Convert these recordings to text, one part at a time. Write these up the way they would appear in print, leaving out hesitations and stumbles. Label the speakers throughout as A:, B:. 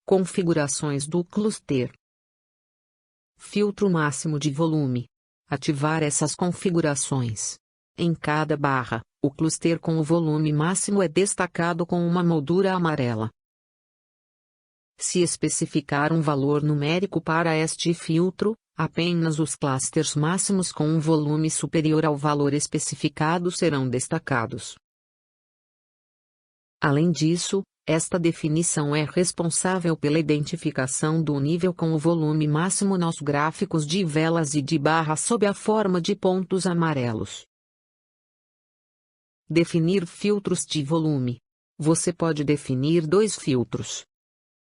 A: Configurações do cluster. Filtro máximo de volume. Ativar essas configurações. Em cada barra, o cluster com o volume máximo é destacado com uma moldura amarela. Se especificar um valor numérico para este filtro, apenas os clusters máximos com um volume superior ao valor especificado serão destacados. Além disso, esta definição é responsável pela identificação do nível com o volume máximo nos gráficos de velas e de barras sob a forma de pontos amarelos. Definir filtros de volume. Você pode definir dois filtros.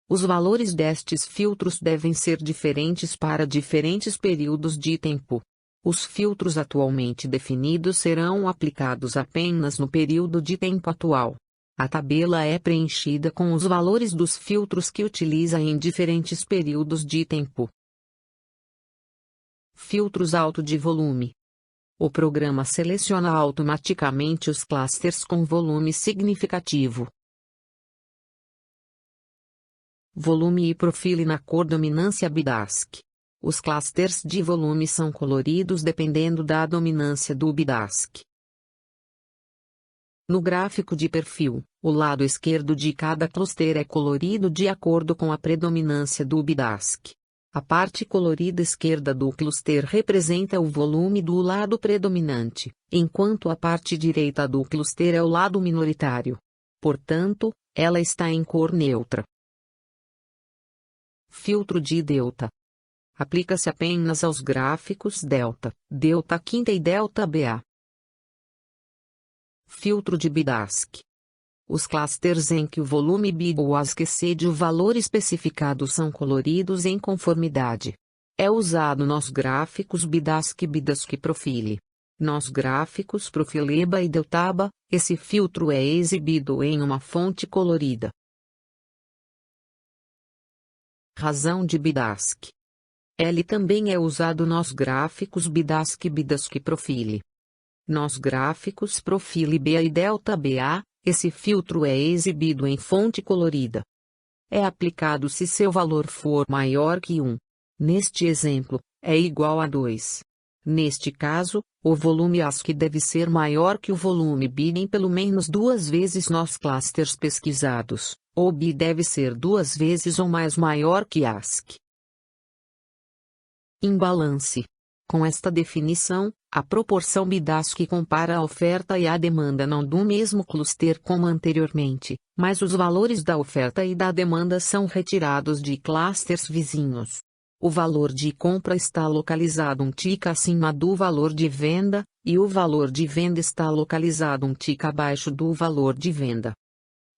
A: Os valores destes filtros devem ser diferentes para diferentes períodos de tempo. Os filtros atualmente definidos serão aplicados apenas no período de tempo atual. A tabela é preenchida com os valores dos filtros que utiliza em diferentes períodos de tempo. Filtros alto de volume. O programa seleciona automaticamente os clusters com volume significativo. Volume e profile na cor dominância BIDASC. Os clusters de volume são coloridos dependendo da dominância do BIDASC. No gráfico de perfil, o lado esquerdo de cada cluster é colorido de acordo com a predominância do BIDASC. A parte colorida esquerda do cluster representa o volume do lado predominante, enquanto a parte direita do cluster é o lado minoritário. Portanto, ela está em cor neutra. Filtro de delta. Aplica-se apenas aos gráficos delta, delta quinta e delta BA. Filtro de BIDASC. Os clusters em que o volume BIDASC excede o valor especificado são coloridos em conformidade. É usado nos gráficos BIDASC e BIDASC Profile. Nos gráficos Profileba e Deltaba, esse filtro é exibido em uma fonte colorida. Razão de BIDASC. Ele também é usado nos gráficos BIDASC e BIDASC Profile. Nos gráficos Profile BA e Delta BA, esse filtro é exibido em fonte colorida. É aplicado se seu valor for maior que 1. Neste exemplo, é igual a 2. Neste caso, o volume ASCII deve ser maior que o volume BID em pelo menos 2 vezes nos clusters pesquisados, ou BI deve ser 2 vezes ou mais maior que ASCII. Imbalance. Com esta definição, a proporção BIDASC compara a oferta e a demanda não do mesmo cluster como anteriormente, mas os valores da oferta e da demanda são retirados de clusters vizinhos. O valor de compra está localizado um tick acima do valor de venda, e o valor de venda está localizado um tick abaixo do valor de venda.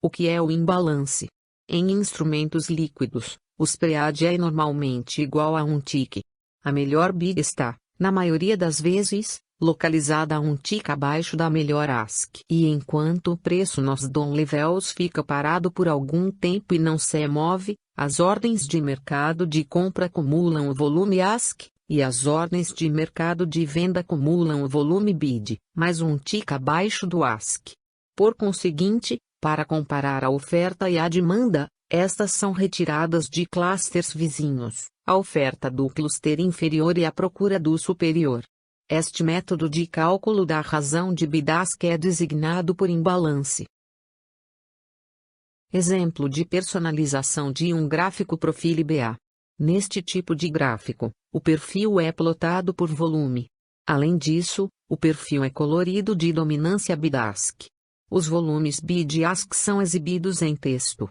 A: O que é o imbalance? Em instrumentos líquidos, o spread é normalmente igual a um tick. A melhor bid está, na maioria das vezes, localizada a um tick abaixo da melhor ASCII. E enquanto o preço nos down levels fica parado por algum tempo e não se move, as ordens de mercado de compra acumulam o volume ASCII, e as ordens de mercado de venda acumulam o volume BID, mais um tick abaixo do ASCII. Por conseguinte, para comparar a oferta e a demanda, estas são retiradas de clusters vizinhos, a oferta do cluster inferior e a procura do superior. Este método de cálculo da razão de BIDASC é designado por imbalance. Exemplo de personalização de um gráfico Profile BA. Neste tipo de gráfico, o perfil é plotado por volume. Além disso, o perfil é colorido de dominância BIDASC. Os volumes BID e ASCII são exibidos em texto.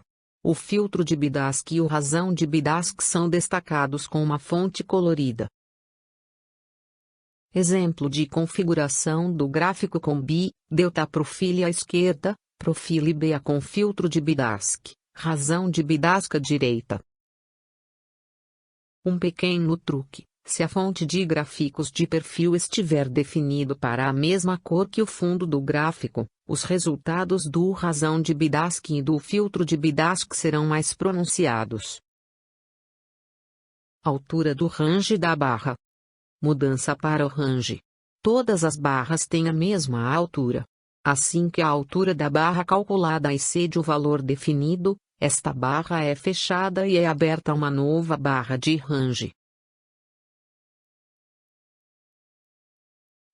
A: O filtro de BIDASC e o razão de BIDASC são destacados com uma fonte colorida. Exemplo de configuração do gráfico com BI, Delta Profile à esquerda, Profile BA com filtro de BIDASC, razão de BIDASC à direita. Um pequeno truque: se a fonte de gráficos de perfil estiver definido para a mesma cor que o fundo do gráfico, os resultados do razão de BIDASC e do filtro de BIDASC serão mais pronunciados. Altura do range da barra. Mudança para o range. Todas as barras têm a mesma altura. Assim que a altura da barra calculada excede o valor definido, Esta barra é fechada e é aberta uma nova barra de range.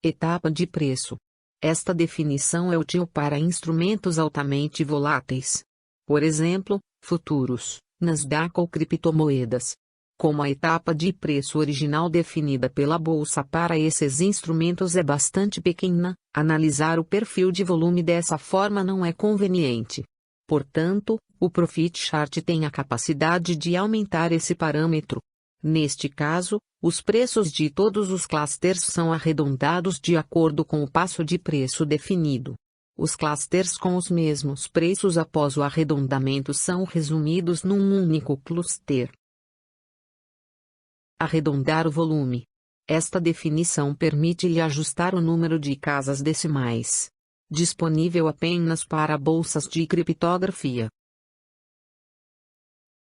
A: Etapa de preço. Esta definição é útil para instrumentos altamente voláteis. Por exemplo, futuros, Nasdaq ou criptomoedas. Como a etapa de preço original definida pela bolsa para esses instrumentos é bastante pequena, analisar o perfil de volume dessa forma não é conveniente. Portanto, o Profit Chart tem a capacidade de aumentar esse parâmetro. Neste caso, os preços de todos os clusters são arredondados de acordo com o passo de preço definido. Os clusters com os mesmos preços após o arredondamento são resumidos num único cluster. Arredondar o volume. Esta definição permite-lhe ajustar o número de casas decimais. Disponível apenas para bolsas de criptografia.